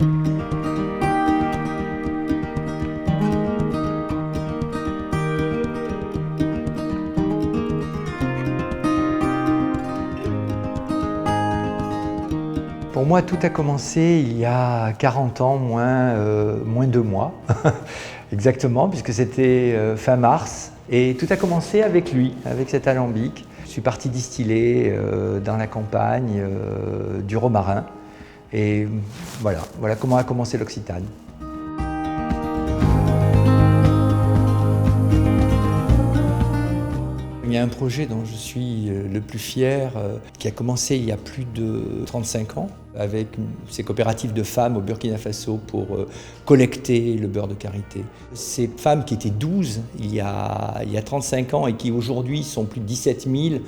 Pour moi, tout a commencé il y a 40 ans, moins 2 mois, exactement, puisque c'était fin mars. Et tout a commencé avec lui, avec cet alambic. Je suis parti distiller dans la campagne du romarin. Et voilà comment a commencé l'Occitane. Il y a un projet dont je suis le plus fier, qui a commencé il y a plus de 35 ans, avec ces coopératives de femmes au Burkina Faso pour collecter le beurre de karité. Ces femmes qui étaient 12 il y a 35 ans et qui aujourd'hui sont plus de 17 000,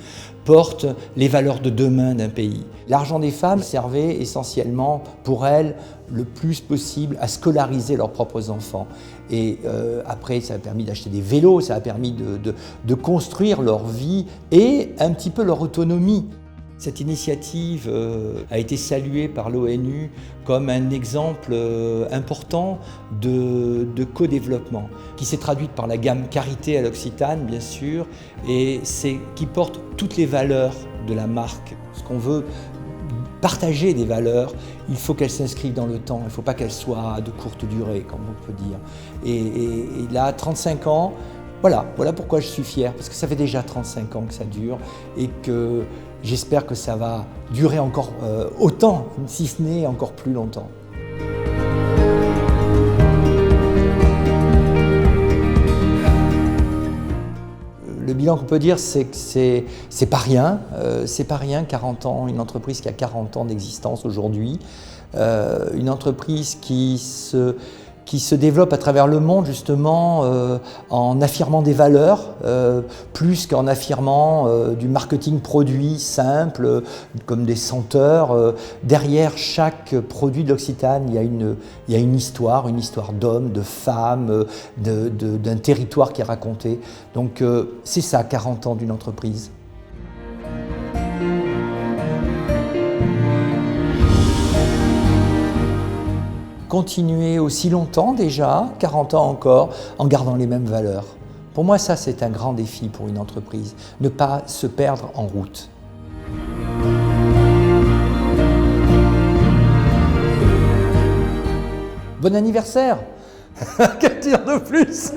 portent les valeurs de demain d'un pays. L'argent des femmes servait essentiellement pour elles le plus possible à scolariser leurs propres enfants. Et après, ça a permis d'acheter des vélos, ça a permis de construire leur vie et un petit peu leur autonomie. Cette initiative a été saluée par l'ONU comme un exemple important de co-développement, qui s'est traduite par la gamme Karité à l'Occitane, bien sûr, et qui porte toutes les valeurs de la marque. Ce qu'on veut partager des valeurs, il faut qu'elles s'inscrivent dans le temps, il ne faut pas qu'elles soient de courte durée, comme on peut dire. Et là, 35 ans, voilà pourquoi je suis fier, parce que ça fait déjà 35 ans que ça dure et que j'espère que ça va durer encore autant, si ce n'est encore plus longtemps. Le bilan qu'on peut dire, c'est que c'est pas rien. C'est pas rien, 40 ans, une entreprise qui a 40 ans d'existence aujourd'hui. Une entreprise qui se développe à travers le monde justement en affirmant des valeurs, plus qu'en affirmant du marketing produit simple, comme des senteurs. Derrière chaque produit de l'Occitane, il y a une histoire d'hommes, de femmes, d'un territoire qui est raconté. Donc c'est ça, 40 ans d'une entreprise. Continuer aussi longtemps déjà, 40 ans encore, en gardant les mêmes valeurs. Pour moi, ça, c'est un grand défi pour une entreprise, ne pas se perdre en route. Bon anniversaire! Qu'à dire de plus?